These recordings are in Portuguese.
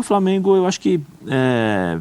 O Flamengo, eu acho que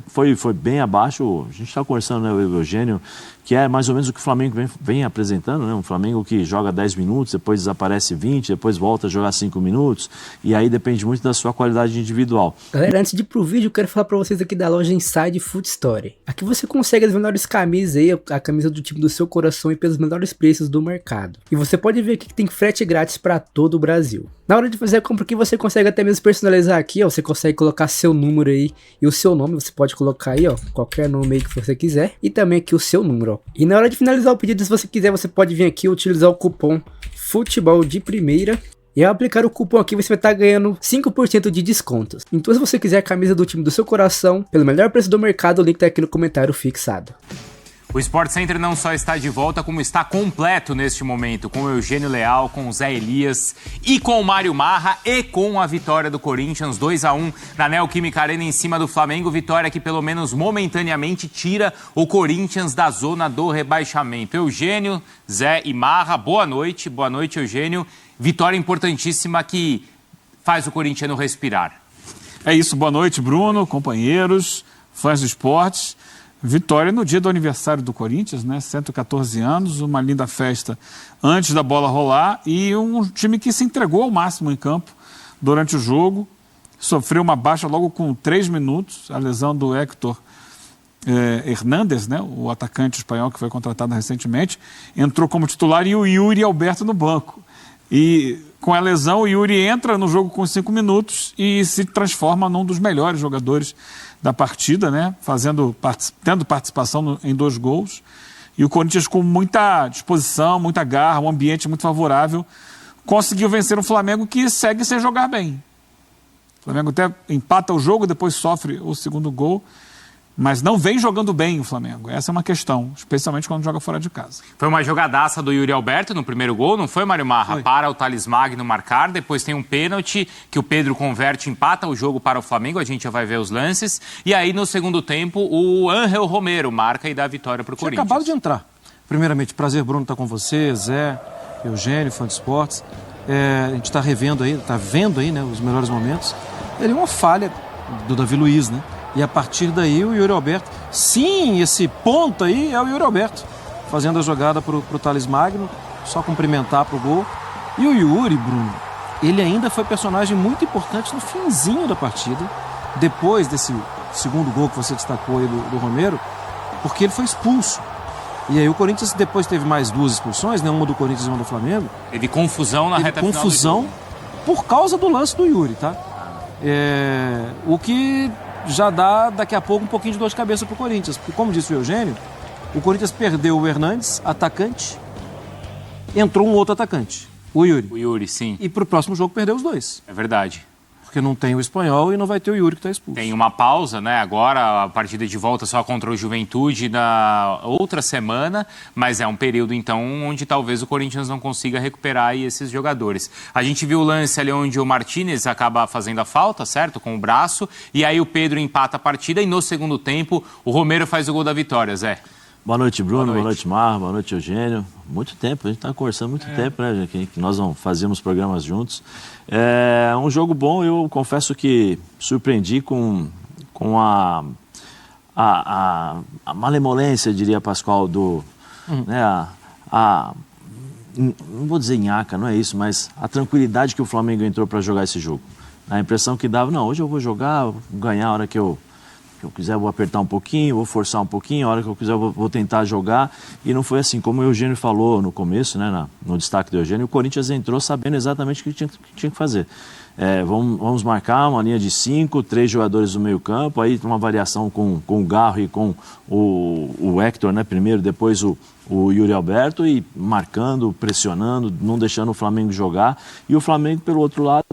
foi bem abaixo. A gente está conversando, né, o Eugênio, que é mais ou menos o que o Flamengo vem apresentando, né? Um Flamengo que joga 10 minutos, depois desaparece 20, depois volta a jogar 5 minutos, e aí depende muito da sua qualidade individual. Galera, antes de ir pro vídeo, eu quero falar pra vocês aqui da loja Inside Food Story. Aqui você consegue as melhores camisas aí, a camisa do time do seu coração e pelos melhores preços do mercado. E você pode ver aqui que tem frete grátis pra todo o Brasil. Na hora de fazer a compra aqui, você consegue até mesmo personalizar aqui, ó. Você consegue colocar seu número aí e o seu nome. Você pode colocar aí, ó, qualquer nome aí que você quiser. E também aqui o seu número, ó. E na hora de finalizar o pedido, se você quiser, você pode vir aqui e utilizar o cupom Futebol de Primeira. E ao aplicar o cupom aqui, você vai estar ganhando 5% de descontos. Então, se você quiser a camisa do time do seu coração, pelo melhor preço do mercado, o link tá aqui no comentário fixado. O Sport Center não só está de volta, como está completo neste momento, com o Eugênio Leal, com o Zé Elias e com o Mário Marra e com a vitória do Corinthians 2-1 na Neoquímica Arena em cima do Flamengo. Vitória que pelo menos momentaneamente tira o Corinthians da zona do rebaixamento. Eugênio, Zé e Marra, boa noite, Eugênio. Vitória importantíssima que faz o corintiano respirar. É isso, boa noite, Bruno, companheiros, fãs do esporte. Vitória no dia do aniversário do Corinthians, né? 114 anos, uma linda festa antes da bola rolar e um time que se entregou ao máximo em campo durante o jogo. Sofreu uma baixa logo com 3 minutos, a lesão do Héctor Hernández, né? O atacante espanhol que foi contratado recentemente, entrou como titular e o Yuri Alberto no banco. E com a lesão, o Yuri entra no jogo com 5 minutos e se transforma num dos melhores jogadores da partida, né? Tendo participação em 2 gols. E o Corinthians, com muita disposição, muita garra, um ambiente muito favorável, conseguiu vencer o Flamengo, que segue sem jogar bem. O Flamengo até empata o jogo, depois sofre o 2º gol. Mas não vem jogando bem o Flamengo. Essa é uma questão, especialmente quando joga fora de casa. Foi uma jogadaça do Yuri Alberto no primeiro gol, não foi, Mário Marra? Foi. Para o Thales Magno marcar, depois tem um pênalti que o Pedro converte, empata o jogo para o Flamengo, a gente já vai ver os lances. E aí, no segundo tempo, o Ángel Romero marca e dá a vitória para o Corinthians. Acabado de entrar. Primeiramente, prazer, Bruno, estar com você, Zé, Eugênio, fã de esportes. A gente está revendo aí, está vendo aí, né, os melhores momentos. Ele é uma falha do Davi Luiz, né? E a partir daí o Yuri Alberto, sim, esse ponto aí é o Yuri Alberto, fazendo a jogada pro Thales Magno, só cumprimentar pro gol. E o Yuri, Bruno, ele ainda foi personagem muito importante no finzinho da partida, depois desse 2º gol que você destacou aí do Romero, porque ele foi expulso. E aí o Corinthians depois teve mais 2 expulsões, né? Uma do Corinthians e uma do Flamengo. Teve confusão na reta final. Confusão por causa do lance do Yuri, tá? O que já dá daqui a pouco um pouquinho de dor de cabeça pro Corinthians, porque como disse o Eugênio, o Corinthians perdeu o Hernández, atacante, entrou um outro atacante, o Yuri. O Yuri, sim. E pro próximo jogo perdeu os 2. É verdade. Porque não tem o espanhol e não vai ter o Yuri que tá expulso. Tem uma pausa, né? Agora a partida de volta só contra o Juventude na outra semana, mas é um período então onde talvez o Corinthians não consiga recuperar aí esses jogadores. A gente viu o lance ali onde o Martínez acaba fazendo a falta, certo? Com o braço, e aí o Pedro empata a partida e no segundo tempo o Romero faz o gol da vitória, Zé. Boa noite, Bruno. Boa noite, Marra. Boa noite, Eugênio. Muito tempo, a gente está conversando muito tempo, né? Que nós não fazíamos programas juntos. É um jogo bom, eu confesso que surpreendi com a malemolência, diria Pascoal, né? Não vou dizer nhaca, não é isso, mas a tranquilidade que o Flamengo entrou para jogar esse jogo. A impressão que dava, não, hoje eu vou jogar, vou ganhar a hora que eu quiser, vou apertar um pouquinho, vou forçar um pouquinho, a hora que eu quiser eu vou tentar jogar. E não foi assim, como o Eugênio falou no começo, né, no destaque do Eugênio, o Corinthians entrou sabendo exatamente o que tinha que fazer. Vamos marcar uma linha de 5, 3 jogadores do meio campo, aí uma variação com o Garro e com o Héctor, né, primeiro, depois o Yuri Alberto, e marcando, pressionando, não deixando o Flamengo jogar. E o Flamengo, pelo outro lado,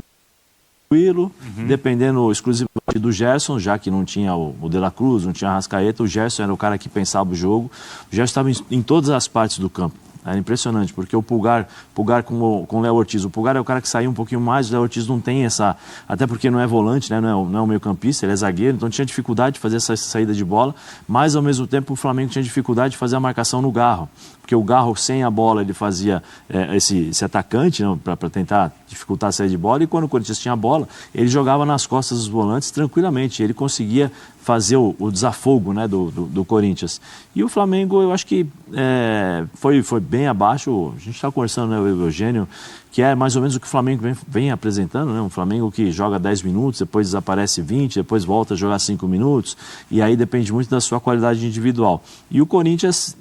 tranquilo, dependendo exclusivamente do Gerson, já que não tinha o De La Cruz, não tinha a Arrascaeta, o Gerson era o cara que pensava o jogo. O Gerson estava em todas as partes do campo. Era impressionante, porque o Pulgar com o Léo Ortiz, o Pulgar é o cara que saiu um pouquinho mais, o Léo Ortiz não tem essa, até porque não é volante, né? Não é o meio campista, ele é zagueiro, então tinha dificuldade de fazer essa saída de bola, mas ao mesmo tempo o Flamengo tinha dificuldade de fazer a marcação no Garro, porque o Garro sem a bola ele fazia esse atacante, né, para tentar dificultar a saída de bola, e quando o Corinthians tinha a bola, ele jogava nas costas dos volantes tranquilamente, ele conseguia fazer o desafogo, né, do Corinthians. E o Flamengo, eu acho que foi bem abaixo. A gente estava conversando, né, o Eugênio, que é mais ou menos o que o Flamengo vem apresentando, né? Um Flamengo que joga 10 minutos, depois desaparece 20, depois volta a jogar 5 minutos, e aí depende muito da sua qualidade individual. E o Corinthians,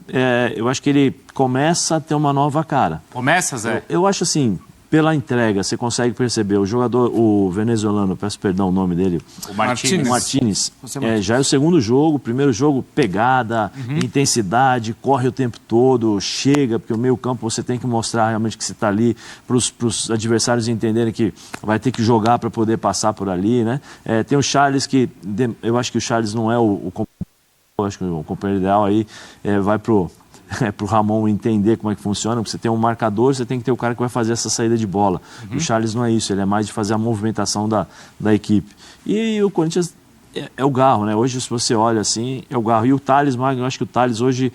eu acho que ele começa a ter uma nova cara. Começa, Zé? Eu acho assim, pela entrega, você consegue perceber, o jogador, o venezuelano, peço perdão o nome dele, O Martínez. Martínez, já é o segundo jogo, primeiro jogo, pegada, intensidade, corre o tempo todo, chega, porque o meio campo você tem que mostrar realmente que você está ali para os adversários entenderem que vai ter que jogar para poder passar por ali, né? Tem o Charles, que eu acho que o Charles não é o companheiro ideal, aí vai pro Ramon entender como é que funciona, porque você tem um marcador, você tem que ter o cara que vai fazer essa saída de bola. O Charles não é isso, ele é mais de fazer a movimentação da equipe. E o Corinthians é o Garro, né? Hoje, se você olha assim, é o Garro. E o Thales Magno, eu acho que o Thales hoje,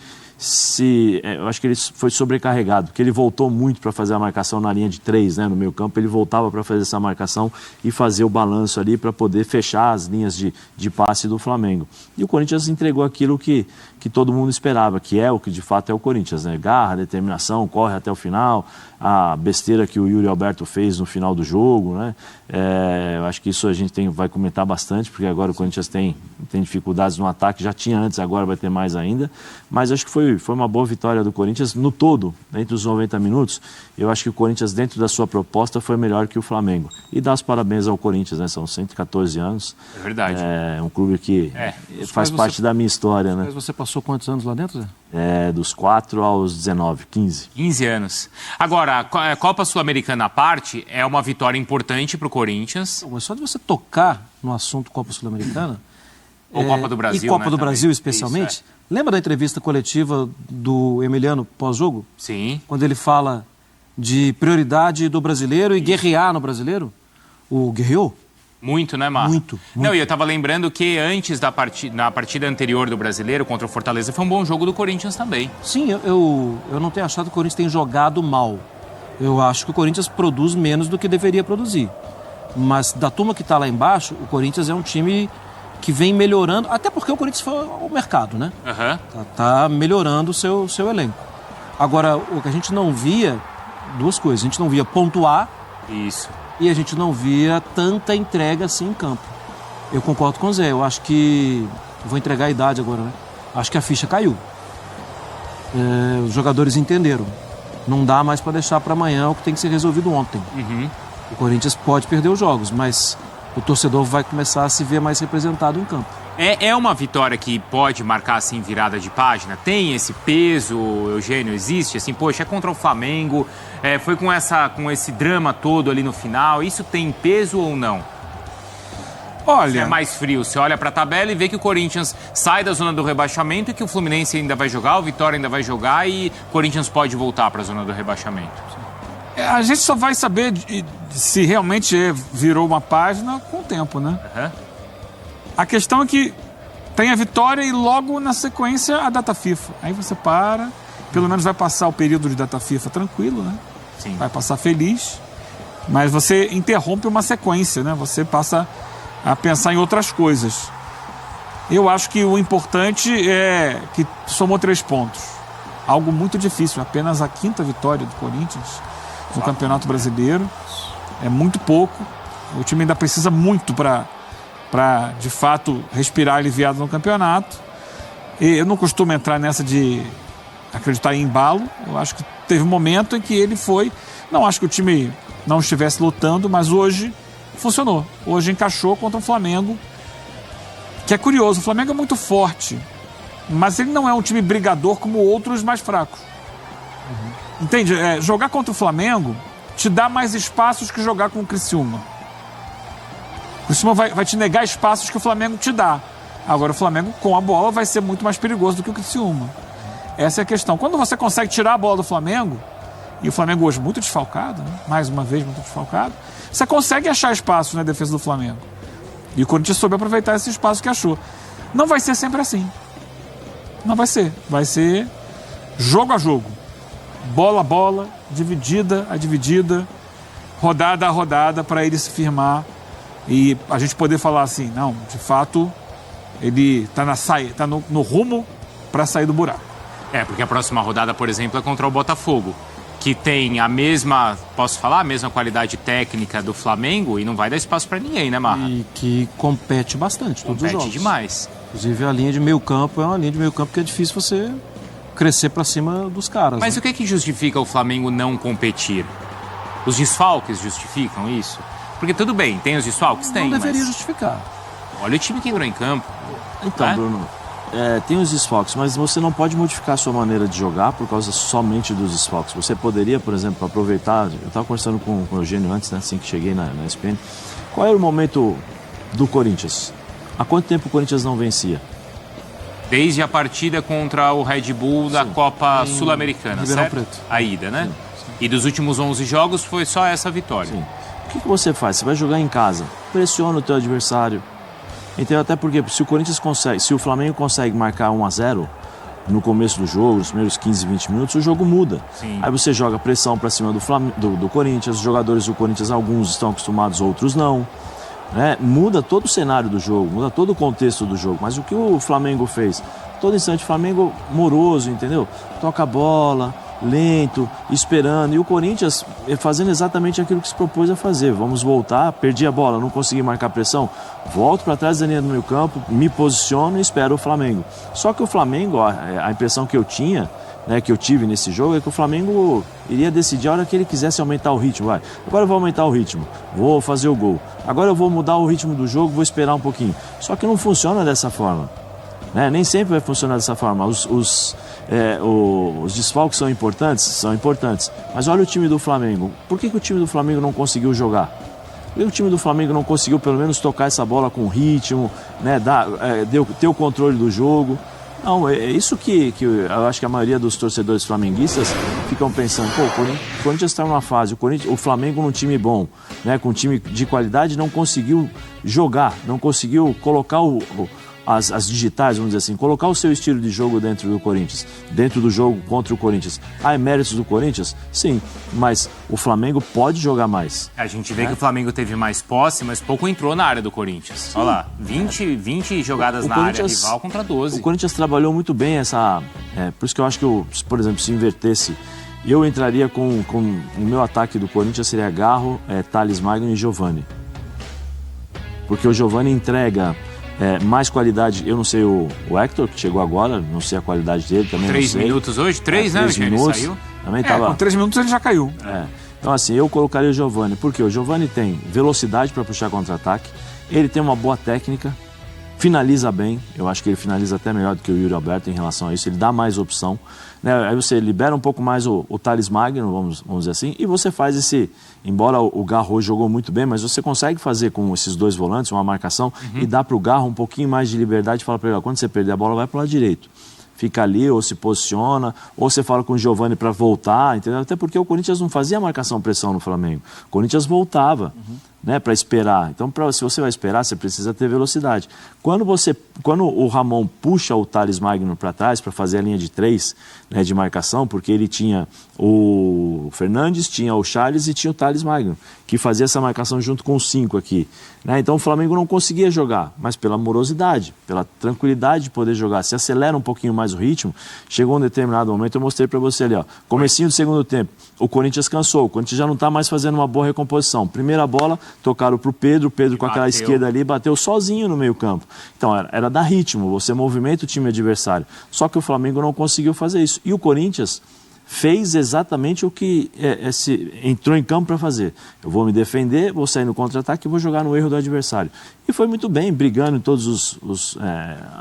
eu acho que ele foi sobrecarregado, porque ele voltou muito para fazer a marcação na linha de 3, né, no meio campo, ele voltava para fazer essa marcação e fazer o balanço ali para poder fechar as linhas de passe do Flamengo. E o Corinthians entregou aquilo que todo mundo esperava, que é o que de fato é o Corinthians, né? Garra, determinação, corre até o final, a besteira que o Yuri Alberto fez no final do jogo, né? Eu acho que isso a gente vai comentar bastante, porque agora o Corinthians tem dificuldades no ataque, já tinha antes, agora vai ter mais ainda, mas acho que foi uma boa vitória do Corinthians no todo, dentro dos 90 minutos. Eu acho que o Corinthians, dentro da sua proposta, foi melhor que o Flamengo. E dá os parabéns ao Corinthians, né? São 114 anos. É verdade. É um clube que faz parte da minha história, né? Mas você passou quantos anos lá dentro, Zé? Dos 4 aos 19, 15. 15 anos. Agora, a Copa Sul-Americana à parte, é uma vitória importante para o Corinthians. Mas só de você tocar no assunto Copa Sul-Americana... Ou Copa do Brasil, e Copa né, do Brasil, também. especialmente. Isso, Lembra da entrevista coletiva do Emiliano pós-jogo? Sim. Quando ele fala de prioridade do brasileiro e guerrear no brasileiro? O guerreou? Muito, né, Marra? Muito. Não, e eu tava lembrando que antes na partida anterior do Brasileiro contra o Fortaleza, foi um bom jogo do Corinthians também. Sim, eu não tenho achado que o Corinthians tem jogado mal. Eu acho que o Corinthians produz menos do que deveria produzir. Mas da turma que está lá embaixo, o Corinthians é um time que vem melhorando, até porque o Corinthians foi ao mercado, né? Tá melhorando o seu elenco. Agora, o que a gente não via, duas coisas, a gente não via pontuar. Isso. E a gente não via tanta entrega assim em campo. Eu concordo com o Zé, eu acho que... Vou entregar a idade agora, né? Acho que a ficha caiu. Os jogadores entenderam. Não dá mais para deixar para amanhã o que tem que ser resolvido ontem. O Corinthians pode perder os jogos, mas o torcedor vai começar a se ver mais representado em campo. É uma vitória que pode marcar, assim, virada de página? Tem esse peso, Eugênio? Existe? Assim, poxa, é contra o Flamengo, foi com esse drama todo ali no final. Isso tem peso ou não? Olha... É mais frio. Você olha para a tabela e vê que o Corinthians sai da zona do rebaixamento e que o Fluminense ainda vai jogar, o Vitória ainda vai jogar e o Corinthians pode voltar para a zona do rebaixamento. A gente só vai saber se realmente virou uma página com o tempo, né? A questão é que tem a vitória e logo na sequência a data FIFA. Aí você para, pelo menos vai passar o período de data FIFA tranquilo, né? Sim. Vai passar feliz, mas você interrompe uma sequência, né? Você passa a pensar em outras coisas. Eu acho que o importante é que somou 3 pontos. Algo muito difícil, apenas a 5ª vitória do Corinthians no Campeonato Brasileiro. É muito pouco. O time ainda precisa muito para de fato respirar aliviado no campeonato. E eu não costumo entrar nessa de acreditar em embalo. Eu acho que teve um momento em que ele foi... Não acho que o time não estivesse lutando, mas hoje funcionou. Hoje encaixou contra o Flamengo, que é curioso. O Flamengo é muito forte, mas ele não é um time brigador como outros mais fracos. Entende? Jogar contra o Flamengo te dá mais espaços que jogar com o Criciúma. O Criciúma vai te negar espaços que o Flamengo te dá. Agora o Flamengo com a bola vai ser muito mais perigoso do que o Criciúma. Essa é a questão. Quando você consegue tirar a bola do Flamengo, e o Flamengo hoje muito desfalcado, né? Mais uma vez muito desfalcado, você consegue achar espaço na defesa do Flamengo. E o Corinthians soube aproveitar esse espaço que achou. Não vai ser sempre assim. Não vai ser. Vai ser jogo a jogo. Bola a bola, dividida a dividida, rodada a rodada, para ele se firmar e a gente poder falar assim, não, de fato, ele está no rumo para sair do buraco. Porque a próxima rodada, por exemplo, é contra o Botafogo, que tem a mesma, posso falar, a mesma qualidade técnica do Flamengo e não vai dar espaço para ninguém, né, Marra? E que compete bastante, todos os jogos. Compete demais. Inclusive a linha de meio campo é uma linha de meio campo que é difícil você crescer para cima dos caras. Mas né? o que justifica o Flamengo não competir? Os desfalques justificam isso? Porque tudo bem, tem os desfalques? Tem, Não deveria mas justificar. olha o time que entrou em campo. Então, né? Bruno, tem os desfalques, mas você não pode modificar a sua maneira de jogar por causa somente dos desfalques. Você poderia, por exemplo, aproveitar... Eu estava conversando com o Eugênio antes, né, assim que cheguei na ESPN. Qual era o momento do Corinthians? Há quanto tempo o Corinthians não vencia? Desde a partida contra o Red Bull da Copa em Sul-Americana, Ribeirão certo? Preto. A ida, né? E dos últimos 11 jogos foi só essa vitória. Sim. O que você faz? Você vai jogar em casa, pressiona o teu adversário. Entendeu? Até porque se o Corinthians consegue, se o Flamengo consegue marcar 1-0 no começo do jogo, nos primeiros 15, 20 minutos, o jogo muda. Sim. Aí você joga pressão para cima do Corinthians, os jogadores do Corinthians, alguns estão acostumados, outros não. Né? Muda todo o cenário do jogo, muda todo o contexto do jogo. Mas o que o Flamengo fez? Todo instante, o Flamengo moroso, entendeu? Toca a bola, lento, esperando. E o Corinthians fazendo exatamente aquilo que se propôs a fazer. Vamos voltar, perdi a bola, não consegui marcar pressão. Volto para trás da linha do meio campo, me posiciono e espero o Flamengo. Só que o Flamengo, a impressão que eu tinha, né, que eu tive nesse jogo, é que o Flamengo iria decidir a hora que ele quisesse aumentar o ritmo. Vai, agora eu vou aumentar o ritmo, vou fazer o gol. Agora eu vou mudar o ritmo do jogo, vou esperar um pouquinho. Só que não funciona dessa forma. Né? Nem sempre vai funcionar dessa forma. Os desfalques são importantes, mas olha o time do Flamengo. Por que o time do Flamengo não conseguiu jogar? Por que o time do Flamengo não conseguiu pelo menos tocar essa bola com ritmo, né? Ter o controle do jogo? Não, é isso que eu acho que a maioria dos torcedores flamenguistas ficam pensando. Pô, o Corinthians está numa fase, o Flamengo num time bom, né? Com um time de qualidade, não conseguiu jogar, não conseguiu colocar as digitais, vamos dizer assim, colocar o seu estilo de jogo dentro do Corinthians, dentro do jogo contra o Corinthians. Há méritos do Corinthians? Sim, mas o Flamengo pode jogar mais. A gente vê que o Flamengo teve mais posse, mas pouco entrou na área do Corinthians. Olha lá, 20 jogadas na área rival contra 12. O Corinthians trabalhou muito bem essa... por isso que eu acho que, por exemplo, se invertesse, eu entraria com o meu ataque do Corinthians seria Garro, Thales Magno e Giovani. Porque o Giovani entrega... mais qualidade, eu não sei o Hector, que chegou agora, não sei a qualidade dele, também 3 não sei. minutos hoje? 3, né, 3 minutos, ele saiu? também tava... Com 3 minutos ele já caiu. Então assim, eu colocaria o Giovani, porque o Giovani tem velocidade para puxar contra-ataque, ele tem uma boa técnica, finaliza bem, eu acho que ele finaliza até melhor do que o Yuri Alberto em relação a isso, ele dá mais opção, né? Aí você libera um pouco mais o Thales Magno, vamos dizer assim, e você faz embora o Garro hoje jogou muito bem, mas você consegue fazer com esses dois volantes uma marcação e dá para o Garro um pouquinho mais de liberdade, fala para ele, quando você perder a bola vai para o lado direito. Fica ali, ou se posiciona, ou você fala com o Giovani para voltar, entendeu? Até porque o Corinthians não fazia marcação-pressão no Flamengo. O Corinthians voltava, né, para esperar. Então, se você vai esperar, você precisa ter velocidade. Quando o Ramon puxa o Thales Magno para trás, para fazer a linha de 3, né, de marcação, porque ele tinha o Fernandes, tinha o Charles e tinha o Thales Magno, que fazia essa marcação junto com os 5 aqui. Né? Então, o Flamengo não conseguia jogar, mas pela morosidade, pela tranquilidade de poder jogar, se acelera um pouquinho mais o ritmo, chegou um determinado momento, eu mostrei para você ali, comecinho do segundo tempo, o Corinthians cansou, o Corinthians já não está mais fazendo uma boa recomposição. Primeira bola, tocaram para o Pedro com aquela esquerda ali, bateu sozinho no meio campo. Então, era dar ritmo, você movimenta o time adversário. Só que o Flamengo não conseguiu fazer isso. E o Corinthians fez exatamente o que entrou em campo para fazer. Eu vou me defender, vou sair no contra-ataque e vou jogar no erro do adversário. E foi muito bem, brigando em todas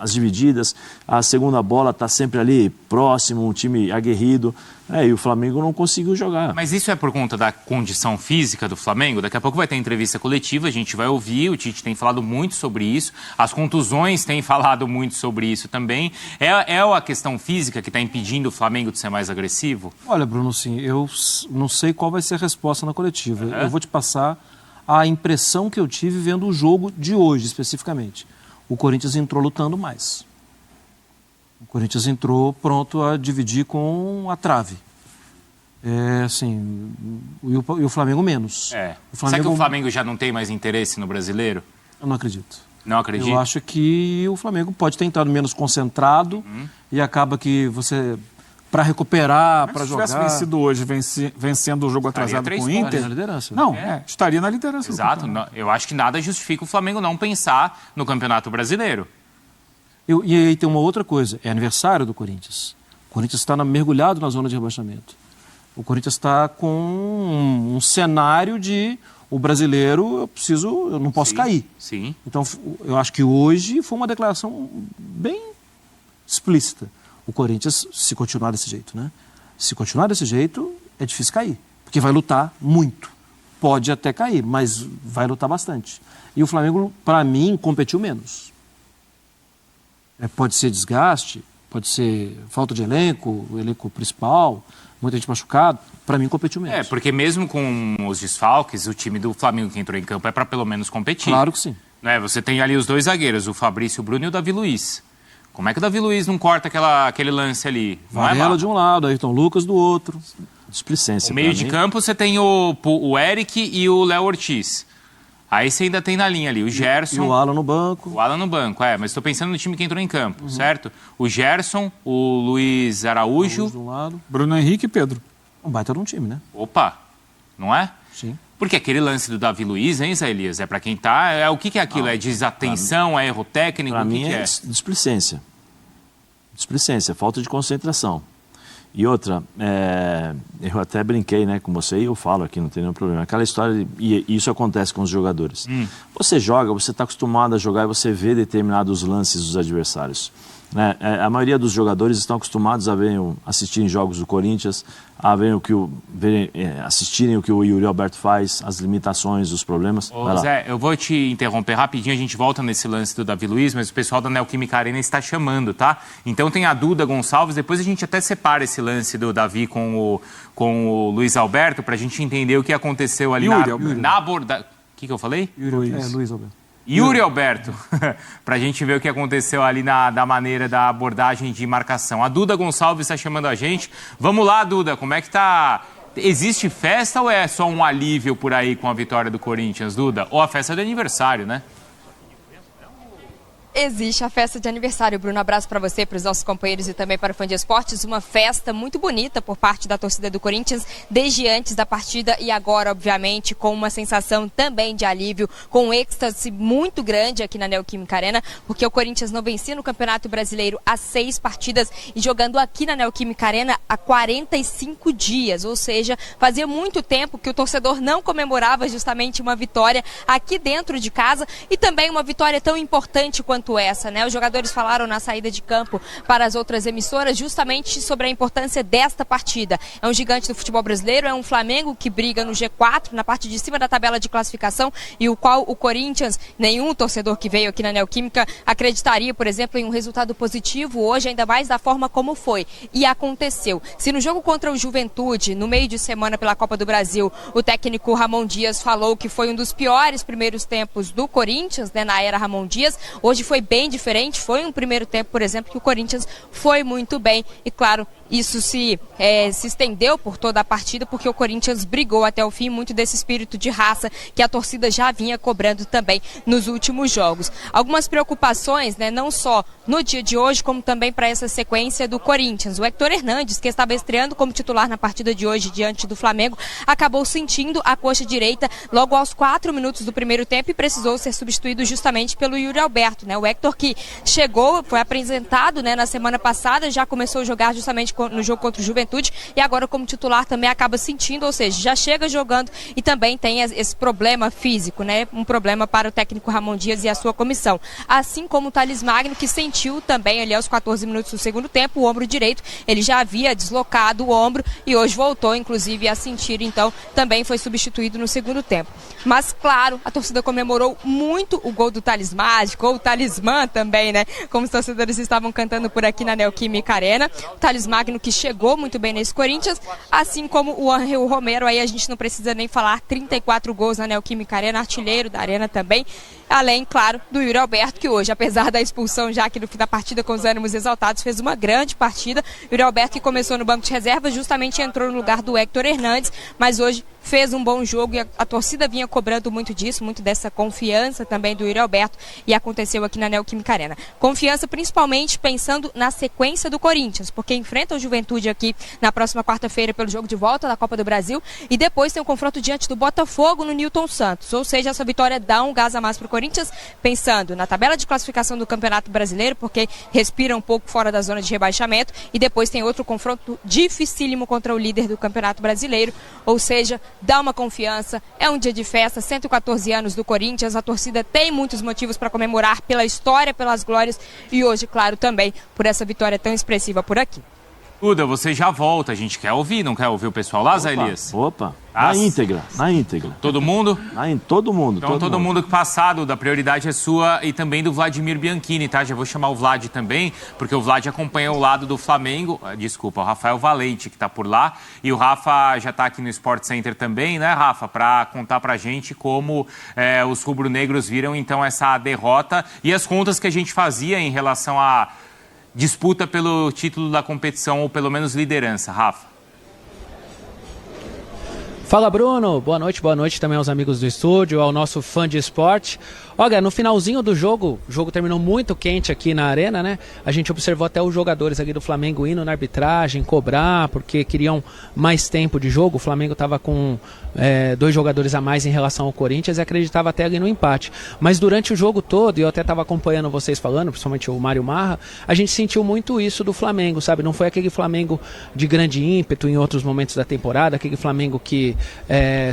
as divididas. A segunda bola está sempre ali próximo, um time aguerrido. E o Flamengo não conseguiu jogar. Mas isso é por conta da condição física do Flamengo? Daqui a pouco vai ter entrevista coletiva, a gente vai ouvir, o Tite tem falado muito sobre isso, as contusões têm falado muito sobre isso também. É a questão física que está impedindo o Flamengo de ser mais agressivo? Olha, Bruno, sim, eu não sei qual vai ser a resposta na coletiva. Eu vou te passar a impressão que eu tive vendo o jogo de hoje, especificamente. O Corinthians entrou lutando mais. O Corinthians entrou pronto a dividir com a trave. Assim, e o Flamengo menos. Será que o Flamengo já não tem mais interesse no brasileiro? Eu não acredito. Não acredito? Eu acho que o Flamengo pode ter entrado menos concentrado e acaba que você, para recuperar, para jogar... Se tivesse vencido hoje, vencendo o jogo atrasado com o Inter... Estaria na liderança. Não, estaria na liderança. Exato. Eu acho que nada justifica o Flamengo não pensar no Campeonato Brasileiro. E aí tem uma outra coisa, é aniversário do Corinthians. O Corinthians está mergulhado na zona de rebaixamento. O Corinthians está com um cenário de o brasileiro, eu não posso cair. Sim. Então, eu acho que hoje foi uma declaração bem explícita. O Corinthians, se continuar desse jeito, né? Se continuar desse jeito, é difícil cair, porque vai lutar muito. Pode até cair, mas vai lutar bastante. E o Flamengo, para mim, competiu menos. Pode ser desgaste, pode ser falta de elenco, o elenco principal, muita gente machucada. Para mim, competiu menos. Porque mesmo com os desfalques, o time do Flamengo que entrou em campo é para pelo menos competir. Claro que sim. Você tem ali os dois zagueiros, o Fabrício Bruno e o Davi Luiz. Como é que o Davi Luiz não corta aquele lance ali? Varela de um lado, Ayrton Lucas do outro. Displicência. No meio de campo você tem o Eric e o Léo Ortiz. Aí você ainda tem na linha ali o Gerson... E o Alan no banco. O Alan no banco, mas estou pensando no time que entrou em campo, certo? O Gerson, o Luiz Araújo... De um lado. Bruno Henrique e Pedro. Um baita de um time, né? Opa, não é? Sim. Porque aquele lance do Davi Luiz, hein, Zé Elias? É para quem tá... O que é aquilo? É desatenção, é erro técnico? Para o que mim é displicência. Displicência, falta de concentração. E outra, eu até brinquei, né, com você e eu falo aqui, não tem nenhum problema. Aquela história, e isso acontece com os jogadores. Você joga, você está acostumado a jogar e você vê determinados lances dos adversários. Né? A maioria dos jogadores estão acostumados a assistirem jogos do Corinthians, a assistirem o que o Yuri Alberto faz, as limitações, os problemas. Zé, eu vou te interromper rapidinho, a gente volta nesse lance do Davi Luiz, mas o pessoal da Neoquímica Arena está chamando, tá? Então tem a Duda Gonçalves, depois a gente até separa esse lance do Davi com o Luiz Alberto, para a gente entender o que aconteceu ali na abordagem. O que eu falei? Luiz Alberto. Yuri Alberto, para a gente ver o que aconteceu ali da maneira da abordagem de marcação. A Duda Gonçalves está chamando a gente. Vamos lá, Duda, como é que tá? Existe festa ou é só um alívio por aí com a vitória do Corinthians, Duda? Ou a festa de aniversário, né? Existe a festa de aniversário, Bruno. Abraço para você, para os nossos companheiros e também para o Fã de Esportes. Uma festa muito bonita por parte da torcida do Corinthians, desde antes da partida e agora, obviamente, com uma sensação também de alívio, com um êxtase muito grande aqui na Neoquímica Arena, porque o Corinthians não vencia no Campeonato Brasileiro há 6 partidas e jogando aqui na Neoquímica Arena há 45 dias, ou seja, fazia muito tempo que o torcedor não comemorava justamente uma vitória aqui dentro de casa e também uma vitória tão importante quanto essa, né? Os jogadores falaram na saída de campo para as outras emissoras justamente sobre a importância desta partida. É um gigante do futebol brasileiro, é um Flamengo que briga no G4, na parte de cima da tabela de classificação, e o qual o Corinthians, nenhum torcedor que veio aqui na Neoquímica acreditaria, por exemplo, em um resultado positivo hoje, ainda mais da forma como foi. E aconteceu. Se no jogo contra o Juventude, no meio de semana pela Copa do Brasil, o técnico Ramon Dias falou que foi um dos piores primeiros tempos do Corinthians, né, na era Ramon Dias, hoje foi bem diferente, foi um primeiro tempo, por exemplo, que o Corinthians foi muito bem e, claro, isso se estendeu por toda a partida porque o Corinthians brigou até o fim, muito desse espírito de raça que a torcida já vinha cobrando também nos últimos jogos. Algumas preocupações, né, não só no dia de hoje, como também para essa sequência do Corinthians. O Héctor Hernandes, que estava estreando como titular na partida de hoje diante do Flamengo, acabou sentindo a coxa direita logo aos 4 minutos do primeiro tempo e precisou ser substituído justamente pelo Yuri Alberto, né? O Héctor que chegou, foi apresentado, né, na semana passada, já começou a jogar justamente no jogo contra o Juventude e agora como titular também acaba sentindo, ou seja, já chega jogando e também tem esse problema físico, né? Um problema para o técnico Ramon Dias e a sua comissão. Assim como o Thales Magno, que sentiu também ali aos 14 minutos do segundo tempo o ombro direito, ele já havia deslocado o ombro e hoje voltou inclusive a sentir, então também foi substituído no segundo tempo. Mas claro, a torcida comemorou muito o gol do Thales Mágico, ou o Talismã também, né? Como os torcedores estavam cantando por aqui na Neoquímica Arena. O Thales Magno que chegou muito bem nesse Corinthians, assim como o Angel Romero, aí a gente não precisa nem falar, 34 gols na Neoquímica Arena, artilheiro da Arena também. Além, claro, do Yuri Alberto, que hoje, apesar da expulsão já aqui no fim da partida com os ânimos exaltados, fez uma grande partida. Yuri Alberto, que começou no banco de reservas, justamente entrou no lugar do Héctor Hernandes, mas hoje fez um bom jogo e a torcida vinha cobrando muito disso, muito dessa confiança também do Yuri Alberto, e aconteceu aqui na Neoquímica Arena. Confiança principalmente pensando na sequência do Corinthians, porque enfrenta o Juventude aqui na próxima quarta-feira pelo jogo de volta da Copa do Brasil e depois tem um confronto diante do Botafogo no Newton Santos, ou seja, essa vitória dá um gás a mais para o Corinthians, pensando na tabela de classificação do Campeonato Brasileiro, porque respira um pouco fora da zona de rebaixamento, e depois tem outro confronto dificílimo contra o líder do Campeonato Brasileiro, ou seja, dá uma confiança, é um dia de festa, 114 anos do Corinthians, a torcida tem muitos motivos para comemorar pela história, pelas glórias e hoje, claro, também por essa vitória tão expressiva por aqui. Duda, você já volta, a gente quer ouvir, não quer ouvir o pessoal lá, Zé Elias? Opa, na íntegra. Todo mundo? Todo mundo. Então todo mundo que passar, Duda, a prioridade é sua e também do Vladimir Bianchini, tá? Já vou chamar o Vlad também, porque o Vlad acompanha o lado do Flamengo, desculpa, o Rafael Valente que tá por lá, e o Rafa já tá aqui no Sport Center também, né, Rafa? Pra contar pra gente como os rubro-negros viram então essa derrota e as contas que a gente fazia em relação à disputa pelo título da competição, ou pelo menos liderança. Rafa. Fala, Bruno, boa noite também aos amigos do estúdio, ao nosso fã de esporte. Olha, no finalzinho do jogo, o jogo terminou muito quente aqui na arena, né? A gente observou até os jogadores aqui do Flamengo indo na arbitragem, cobrar, porque queriam mais tempo de jogo. O Flamengo estava com 2 jogadores a mais em relação ao Corinthians e acreditava até ali no empate. Mas durante o jogo todo, e eu até estava acompanhando vocês falando, principalmente o Mário Marra, a gente sentiu muito isso do Flamengo, sabe? Não foi aquele Flamengo de grande ímpeto em outros momentos da temporada, aquele Flamengo que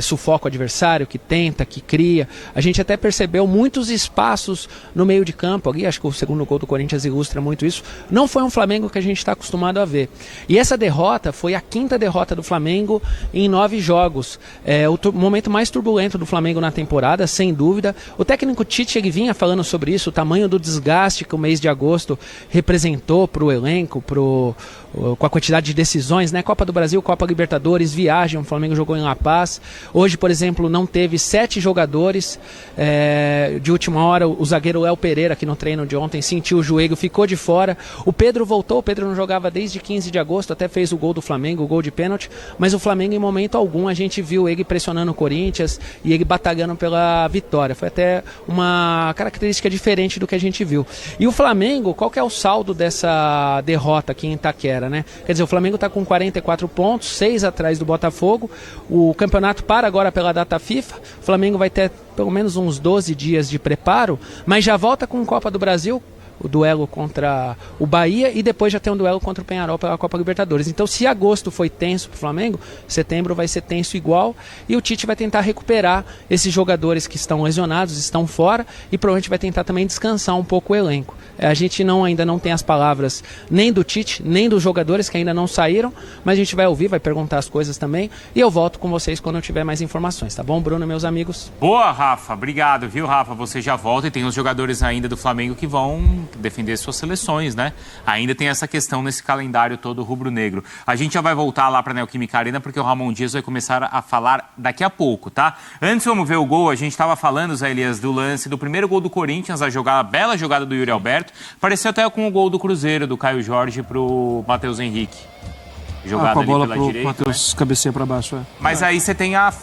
sufoca o adversário, que tenta, que cria. A gente até percebeu muitos espaços no meio de campo ali, acho que o segundo gol do Corinthians ilustra muito isso. Não foi um Flamengo que a gente está acostumado a ver. E essa derrota foi a 5ª derrota do Flamengo em 9 jogos. O momento mais turbulento do Flamengo na temporada, sem dúvida. O técnico Tite, ele vinha falando sobre isso, o tamanho do desgaste que o mês de agosto representou para o elenco, com a quantidade de decisões, né? Copa do Brasil, Copa Libertadores, viagem, o Flamengo jogou em La Paz. Hoje, por exemplo, não teve 7 jogadores de última hora. O zagueiro Léo Pereira, que no treino de ontem sentiu o joelho, ficou de fora. O Pedro voltou, o Pedro não jogava desde 15 de agosto, até fez o gol do Flamengo, o gol de pênalti, mas o Flamengo em momento algum a gente viu ele pressionando o Corinthians e ele batalhando pela vitória. Foi até uma característica diferente do que a gente viu. E o Flamengo, qual que é o saldo dessa derrota aqui em Itaquera, né? Quer dizer, o Flamengo está com 44 pontos, 6 atrás do Botafogo. O campeonato para agora pela data FIFA. O Flamengo vai ter pelo menos uns 12 dias de preparo, mas já volta com Copa do Brasil, o duelo contra o Bahia, e depois já tem um duelo contra o Peñarol pela Copa Libertadores. Então, se agosto foi tenso para o Flamengo, setembro vai ser tenso igual, e o Tite vai tentar recuperar esses jogadores que estão lesionados, estão fora, e provavelmente vai tentar também descansar um pouco o elenco. A gente ainda não tem as palavras nem do Tite, nem dos jogadores que ainda não saíram, mas a gente vai ouvir, vai perguntar as coisas também, e eu volto com vocês quando eu tiver mais informações, tá bom, Bruno, meus amigos? Boa, Rafa, obrigado, viu, Rafa? Você já volta e tem os jogadores ainda do Flamengo que vão defender suas seleções, né? Ainda tem essa questão nesse calendário todo rubro-negro. A gente já vai voltar lá para a Neoquímica Arena, porque o Ramon Dias vai começar a falar daqui a pouco, tá? Antes, vamos ver o gol. A gente estava falando, Zé Elias, do lance do primeiro gol do Corinthians, a bela jogada do Yuri Alberto. Pareceu até com o gol do Cruzeiro, do Caio Jorge pro Matheus Henrique. Jogada com a bola ali pela direita, Matheus, né? cabeceia para baixo. Mas aí você tem a...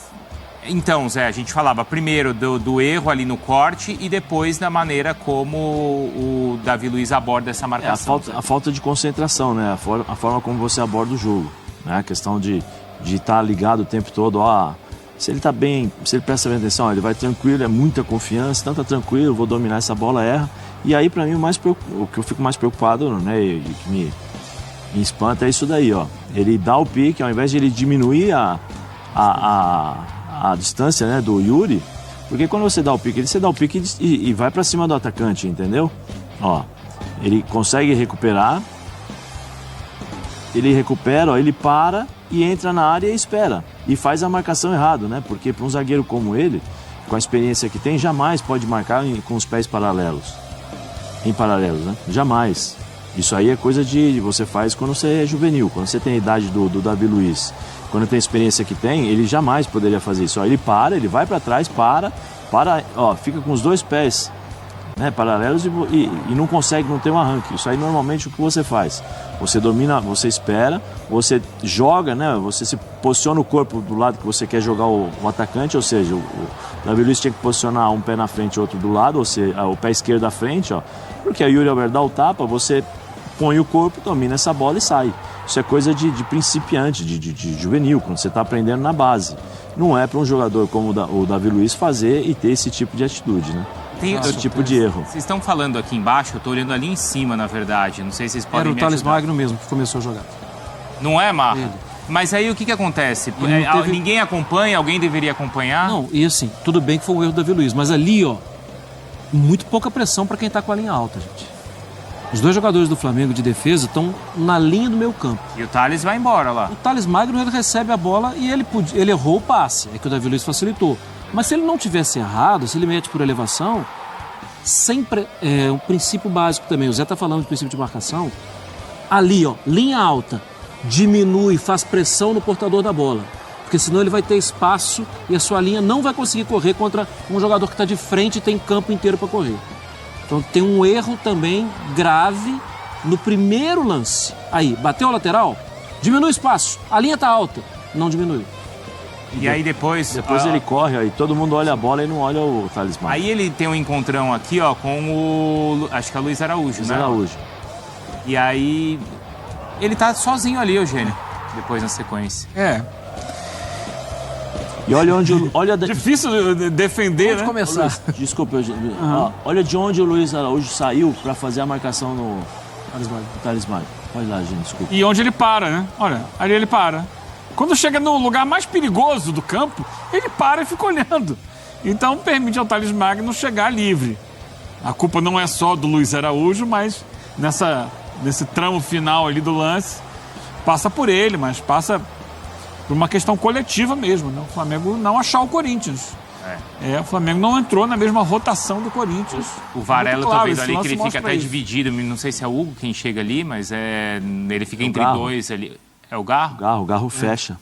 Então, Zé, a gente falava primeiro do erro ali no corte e depois da maneira como o Davi Luiz aborda essa marcação. A falta de concentração, né? A forma como você aborda o jogo, né? A questão de estar ligado o tempo todo, se ele está bem, se ele presta bem atenção, ele vai tranquilo, é muita confiança, tanto tranquilo, vou dominar essa bola, erra. E aí, para mim, o que eu fico mais preocupado, né, e que Em espanta é isso daí, ó. Ele dá o pique, ao invés de ele diminuir a distância, né, do Yuri, porque quando você dá o pique, você dá o pique e vai para cima do atacante, entendeu? Ó, ele consegue recuperar, ele recupera, ó, ele para e entra na área e espera. E faz a marcação errado, né? Porque para um zagueiro como ele, com a experiência que tem, jamais pode marcar com os pés paralelos. Em paralelos, né? Jamais. Isso aí é coisa de você faz quando você é juvenil, quando você tem a idade do Davi Luiz. Quando tem a experiência que tem, ele jamais poderia fazer isso. Ó, ele para, ele vai para trás, para, ó, fica com os dois pés, né, paralelos e não consegue, não tem um arranque. Isso aí normalmente o que você faz? Você domina, você espera, você joga, né, você se posiciona o corpo do lado que você quer jogar o atacante, ou seja, o Davi Luiz tinha que posicionar um pé na frente e outro do lado, ou seja, o pé esquerdo à frente, ó, porque a Yuri Alberto dá o tapa, você põe o corpo, domina essa bola e sai. Isso é coisa de principiante, de juvenil, quando você está aprendendo na base. Não é para um jogador como o Davi Luiz fazer e ter esse tipo de atitude, né? Tem esse tipo de erro. Vocês estão falando aqui embaixo, eu estou olhando ali em cima, na verdade. Não sei se vocês podem Era o me Thales ajudar. Magno mesmo que começou a jogar. Não é, Marra? Ele. Mas aí o que acontece? Ele não teve- Ninguém acompanha, alguém deveria acompanhar? Não, e assim, tudo bem que foi o erro do Davi Luiz, mas ali, ó, muito pouca pressão para quem tá com a linha alta, gente. Os dois jogadores do Flamengo de defesa estão na linha do meio campo. E o Thales vai embora lá. O Thales Magno, ele recebe a bola e ele errou o passe, é que o Davi Luiz facilitou. Mas se ele não tivesse errado, se ele mete por elevação, sempre é um princípio básico também. O Zé tá falando de princípio de marcação. Ali, ó, linha alta, diminui, faz pressão no portador da bola. Porque senão ele vai ter espaço e a sua linha não vai conseguir correr contra um jogador que está de frente e tem campo inteiro para correr. Então tem um erro também grave no primeiro lance. Aí, bateu a lateral, diminui o espaço. A linha tá alta, não diminui. E aí depois... Ele corre, aí todo mundo olha a bola e não olha o Thales Magno. Aí ele tem um encontrão aqui, ó, com o... Acho que é o Luiz Araújo, Luiz né? Araújo. E aí... Ele tá sozinho ali, Eugênio, depois na sequência. É, E olha onde... Olha difícil defender, Pode né? começar. Desculpa, ó, olha de onde o Luiz Araújo saiu para fazer a marcação no Thales Magno. Olha lá, gente, desculpa. E onde ele para, né? Olha, ali ele para. Quando chega no lugar mais perigoso do campo, ele para e fica olhando. Então permite ao Thales Magno chegar livre. A culpa não é só do Luiz Araújo, mas nesse tramo final ali do lance, passa por ele, mas passa por uma questão coletiva mesmo, né? O Flamengo não achar o Corinthians. O Flamengo não entrou na mesma rotação do Corinthians. O Varela, Muito eu tô claro, vendo esse ali que lance ele fica mostra até isso. dividido. Não sei se é o Hugo quem chega ali, mas ele fica É o entre Garro. dois ali. É o Garro? O Garro fecha.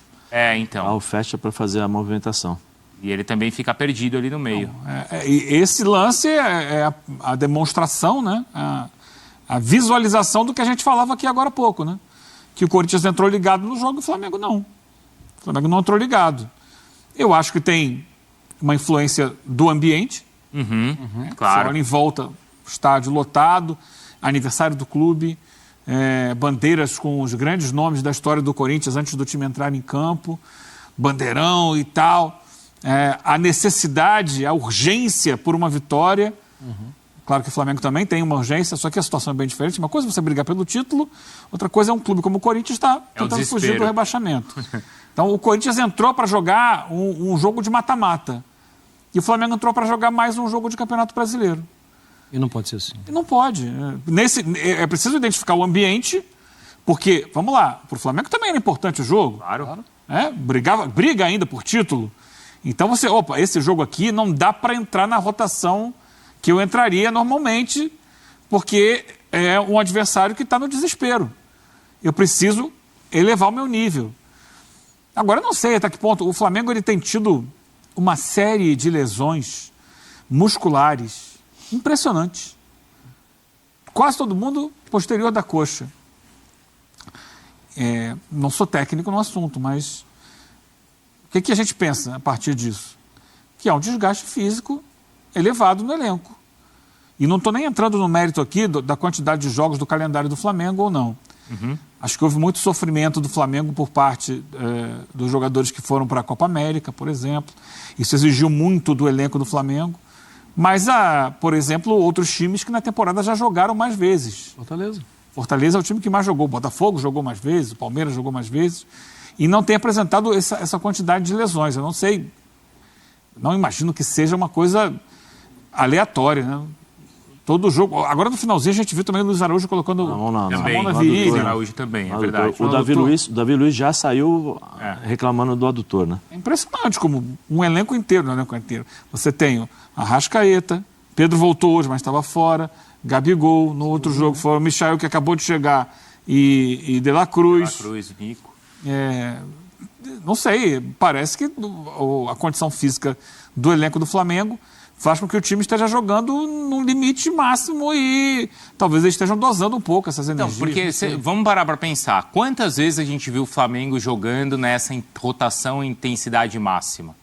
Então. O Garro fecha para fazer a movimentação. E ele também fica perdido ali no meio. E esse lance é a demonstração, né? A visualização do que a gente falava aqui agora há pouco, né? Que o Corinthians entrou ligado no jogo e o Flamengo não. O Flamengo não entrou ligado. Eu acho que tem uma influência do ambiente. Você Claro. olha em volta, estádio lotado, aniversário do clube, bandeiras com os grandes nomes da história do Corinthians antes do time entrar em campo, bandeirão e tal. A necessidade, a urgência por uma vitória. Claro que o Flamengo também tem uma urgência, só que a situação é bem diferente. Uma coisa é você brigar pelo título, outra coisa é um clube como o Corinthians está tentando fugir desespero. do rebaixamento. Então o Corinthians entrou para jogar um jogo de mata-mata. E o Flamengo entrou para jogar mais um jogo de Campeonato Brasileiro. E não pode ser assim. E não pode. É preciso identificar o ambiente, porque, vamos lá, para o Flamengo também era importante o jogo. Claro. Briga ainda por título. Então esse jogo aqui não dá para entrar na rotação que eu entraria normalmente, porque é um adversário que está no desespero. Eu preciso elevar o meu nível. Agora, eu não sei até que ponto o Flamengo ele tem tido uma série de lesões musculares impressionantes. Quase todo mundo posterior da coxa. Não sou técnico no assunto, mas o que a gente pensa a partir disso? Que há um desgaste físico elevado no elenco. E não estou nem entrando no mérito aqui da quantidade de jogos do calendário do Flamengo ou não. Acho que houve muito sofrimento do Flamengo por parte dos jogadores que foram para a Copa América, por exemplo. Isso exigiu muito do elenco do Flamengo. Mas há, por exemplo, outros times que na temporada já jogaram mais vezes. Fortaleza. Fortaleza é o time que mais jogou. O Botafogo jogou mais vezes, o Palmeiras jogou mais vezes. E não tem apresentado essa quantidade de lesões. Eu não sei, não imagino que seja uma coisa aleatória, né? Todo jogo. Agora no finalzinho a gente viu também o Luiz Araújo colocando a mão na Luiz virilha. Araújo também, é verdade. O Davi Luiz já saiu reclamando do adutor, né? É impressionante como um elenco inteiro, Você tem o Arrascaeta, Pedro voltou hoje, mas estava fora, Gabigol, no outro jogo foi o Michael, que acabou de chegar, e De La Cruz. De La Cruz, Nico. Não sei, parece que a condição física do elenco do Flamengo faz com que o time esteja jogando no limite máximo e talvez eles estejam dosando um pouco essas energias. Não, porque vamos parar para pensar. Quantas vezes a gente viu o Flamengo jogando nessa rotação e intensidade máxima?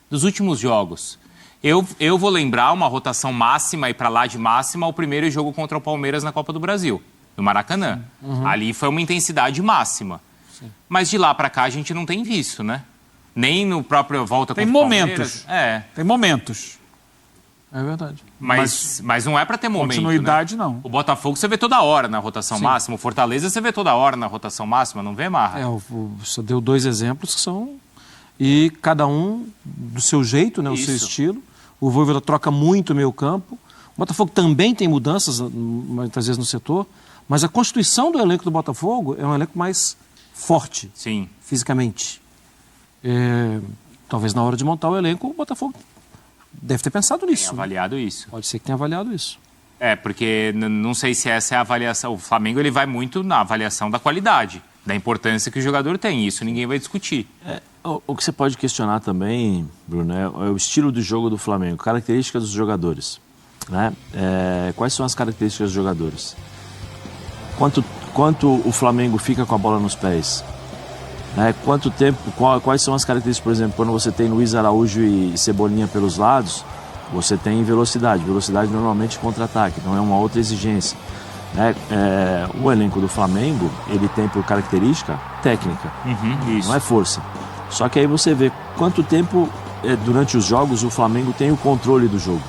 Dos últimos jogos. Eu vou lembrar uma rotação máxima e para lá de máxima o primeiro jogo contra o Palmeiras na Copa do Brasil, no Maracanã. Ali foi uma intensidade máxima. Sim. Mas de lá para cá a gente não tem visto, né? Nem no próprio volta contra o Palmeiras. Tem momentos. É verdade. Mas não é para ter momento, continuidade, né? não. O Botafogo você vê toda hora na rotação máxima. O Fortaleza você vê toda hora na rotação máxima, não vê, Marra? Você deu 2 exemplos que são... E cada um do seu jeito, né? O seu estilo. O Vojvoda troca muito o meio campo. O Botafogo também tem mudanças, muitas vezes, no setor. Mas a constituição do elenco do Botafogo é um elenco mais forte. Sim. Fisicamente. Talvez na hora de montar o elenco, o Botafogo deve ter pensado nisso. Tem avaliado isso. Pode ser que tenha avaliado isso. Porque não sei se essa é a avaliação. O Flamengo ele vai muito na avaliação da qualidade, da importância que o jogador tem. Isso ninguém vai discutir. O que você pode questionar também, Bruno, é o estilo de jogo do Flamengo, características dos jogadores. Né? Quais são as características dos jogadores? Quanto o Flamengo fica com a bola nos pés? Quanto tempo, quais são as características, por exemplo, quando você tem Luiz Araújo e Cebolinha pelos lados, você tem velocidade. Velocidade normalmente contra-ataque, não é uma outra exigência. O elenco do Flamengo, ele tem por característica técnica, isso. Não é força. Só que aí você vê quanto tempo durante os jogos o Flamengo tem o controle do jogo.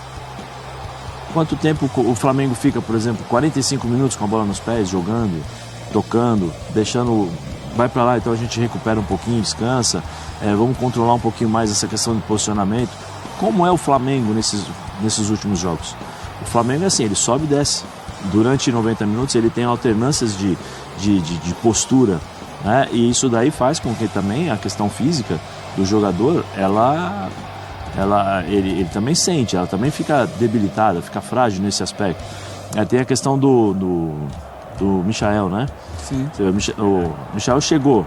Quanto tempo o Flamengo fica, por exemplo, 45 minutos com a bola nos pés, jogando, tocando, deixando... Vai para lá, então a gente recupera um pouquinho, descansa, vamos controlar um pouquinho mais essa questão de posicionamento. Como é o Flamengo nesses últimos jogos? O Flamengo é assim, ele sobe e desce. Durante 90 minutos ele tem alternâncias de postura, né? E isso daí faz com que também a questão física do jogador, ele também sente, ela também fica debilitada, fica frágil nesse aspecto. Tem a questão do Michael, né? Sim. O Michael chegou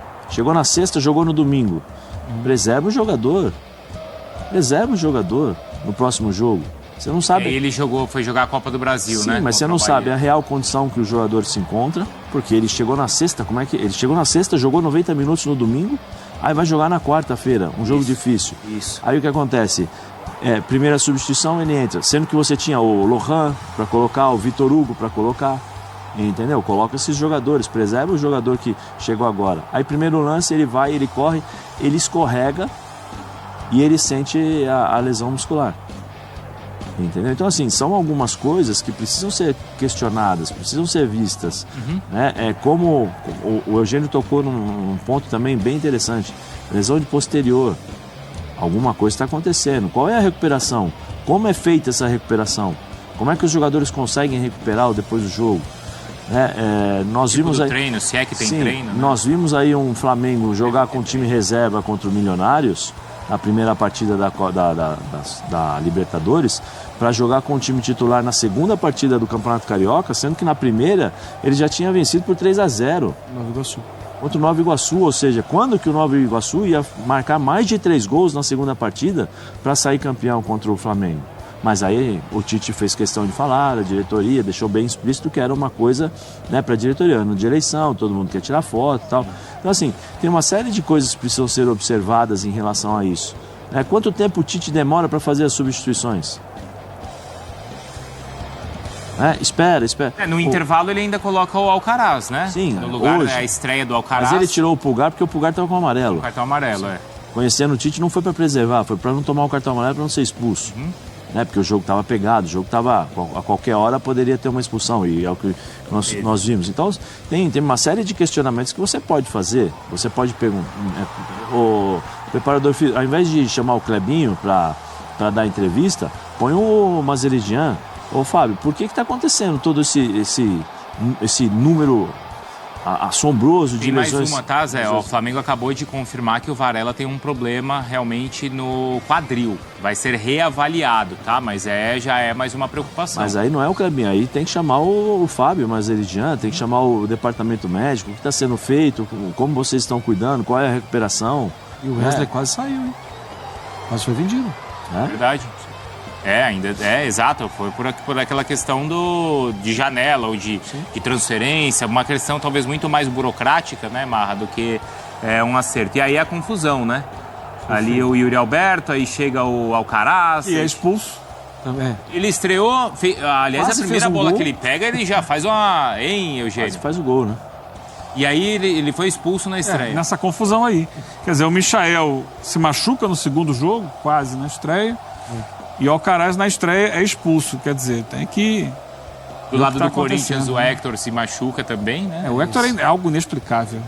na sexta, jogou no domingo. Preserva o jogador no próximo jogo. Você não sabe. Ele foi jogar a Copa do Brasil, sim, né? Mas você não sabe a real condição que o jogador se encontra, porque ele chegou na sexta, ele chegou na sexta, jogou 90 minutos no domingo, aí vai jogar na quarta-feira, um jogo difícil. Isso. Aí o que acontece? Primeira substituição, ele entra, sendo que você tinha o Lohan para colocar, o Vitor Hugo para colocar. Entendeu? Coloca esses jogadores, preserva o jogador que chegou agora. Aí primeiro lance, ele vai, ele corre, ele escorrega e ele sente a lesão muscular. Entendeu? Então assim, são algumas coisas que precisam ser questionadas, precisam ser vistas. Né? Como o Eugênio tocou num ponto também bem interessante, lesão de posterior. Alguma coisa está acontecendo. Qual é a recuperação? Como é feita essa recuperação? Como é que os jogadores conseguem recuperar depois do jogo? Nós vimos aí treino, se é que tem treino, né? Nós vimos aí um Flamengo jogar com time reserva contra o Milionários na primeira partida da Libertadores, para jogar com o time titular na segunda partida do Campeonato Carioca, sendo que na primeira ele já tinha vencido por 3-0 Nova Iguaçu. contra o Nova Iguaçu, ou seja, quando que o Nova Iguaçu ia marcar mais de 3 gols na segunda partida para sair campeão contra o Flamengo. Mas aí o Tite fez questão de falar, a diretoria deixou bem explícito que era uma coisa, né, para a diretoria, ano de eleição, todo mundo quer tirar foto e tal. Então assim, tem uma série de coisas que precisam ser observadas em relação a isso. Quanto tempo o Tite demora para fazer as substituições? Espera. No intervalo ele ainda coloca o Alcaraz, né? Sim, no lugar hoje. A estreia do Alcaraz. Mas ele tirou o Pulgar porque o Pulgar estava com amarelo. O cartão amarelo, Conhecendo o Tite não foi para preservar, foi para não tomar o cartão amarelo, para não ser expulso. né? Porque o jogo estava pegado, o jogo estava a qualquer hora poderia ter uma expulsão e é o que nós vimos. Então tem uma série de questionamentos que você pode fazer. Você pode perguntar, o preparador físico, ao invés de chamar o Clebinho para dar entrevista, põe o Mazeridian. Ô Fábio, por que está acontecendo todo esse número assombroso de Tem mais lesões? uma, tá, Zé? O Flamengo acabou de confirmar que o Varela tem um problema realmente no quadril. Vai ser reavaliado, tá? Mas já é mais uma preocupação. Mas aí não é o Clebinho, aí tem que chamar o Fábio Mazeridian, tem que chamar o departamento médico, o que está sendo feito, como vocês estão cuidando, qual é a recuperação. E o Wesley quase saiu, hein? Quase foi vendido. Verdade. Exato. Foi por aquela questão de janela ou de transferência, uma questão talvez muito mais burocrática, né, Marra, do que um acerto. E aí a confusão, né? Ali o Yuri Alberto, aí chega o Alcaraz. E é expulso. Ele estreou, aliás, Quase a primeira bola gol. que ele pega, ele já faz uma... Hein, Eugênio? Quase faz o gol, né? E aí ele foi expulso na estreia. Nessa confusão aí. Quer dizer, o Michael se machuca no segundo jogo, quase na estreia. E o Alcaraz na estreia é expulso. Quer dizer, tem que... Do lado tá do Corinthians, acontecendo, o né? Hector se machuca também, né? O Hector é algo inexplicável.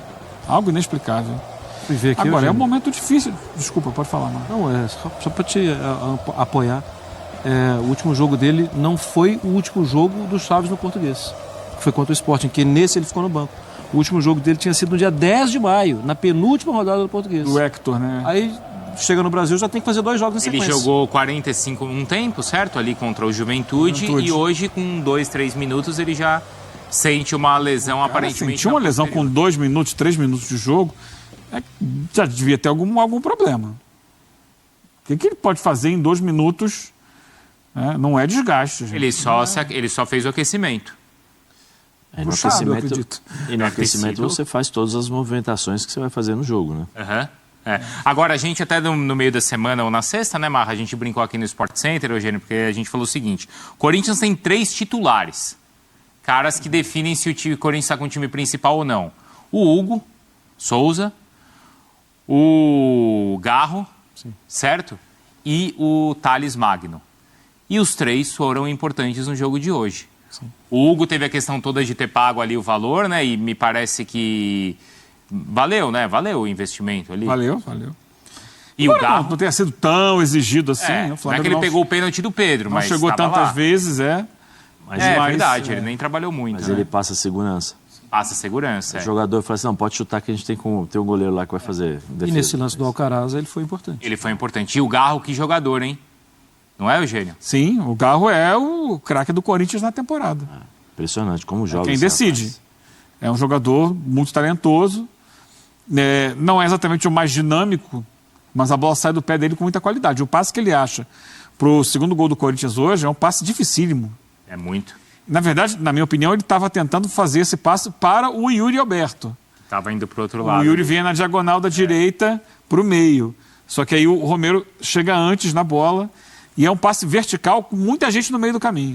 Algo inexplicável. Fui ver aqui, Agora, é um Eugênio. momento difícil. Desculpa, pode falar, mano. Não, só para te apoiar. O último jogo dele não foi o último jogo do Chaves no Português. Foi contra o Sporting, que nesse ele ficou no banco. O último jogo dele tinha sido no dia 10 de maio, na penúltima rodada do Português. Do Hector, né? Aí chega no Brasil, já tem que fazer 2 jogos na Ele sequência. jogou 45 um tempo, certo? Ali contra o Juventude. E hoje, com 2, 3 minutos, ele já sente uma lesão aparentemente. Sentiu uma na lesão posterior. com 2 minutos, 3 minutos de jogo. Já devia ter algum problema. O que ele pode fazer em 2 minutos? Não é desgaste, gente. Ele só fez o aquecimento. No Puxado, eu aquecimento, acredito. e no É aquecimento possível. você faz todas as movimentações que você vai fazer no jogo, né? Aham. Agora, a gente até no meio da semana ou na sexta, né, Marra? A gente brincou aqui no Sport Center, Eugênio, porque a gente falou o seguinte: o Corinthians tem 3 titulares. Caras que definem se o Corinthians está com o time principal ou não. O Hugo Souza, o Garro, certo? E o Thales Magno. E os 3 foram importantes no jogo de hoje. O Hugo teve a questão toda de ter pago ali o valor, né? E me parece que valeu, né? Valeu o investimento ali. Valeu. E o Garro... Não tenha sido tão exigido assim. O não é Flamengo que ele pegou o pênalti do Pedro, não mas chegou tava tantas lá. vezes, Mas, Verdade, ele nem trabalhou muito, mas né? ele passa segurança. Passa segurança. O jogador fala assim, não, pode chutar que a gente tem um goleiro lá que vai fazer defesa. E nesse lance do Alcaraz, ele foi importante. Ele foi importante. E o Garro, que jogador, hein? Não é, Eugênio? Sim, o Garro é o craque do Corinthians na temporada. Impressionante como joga. Quem esse decide. rapaz. É um jogador muito talentoso. Não é exatamente o mais dinâmico, mas a bola sai do pé dele com muita qualidade. O passe que ele acha pro segundo gol do Corinthians hoje é um passe dificílimo. É muito. Na verdade, na minha opinião, ele estava tentando fazer esse passe para o Yuri Alberto. Tava indo pro outro O lado. Yuri vinha na diagonal da direita para o meio. Só que aí o Romero chega antes na bola e é um passe vertical com muita gente no meio do caminho.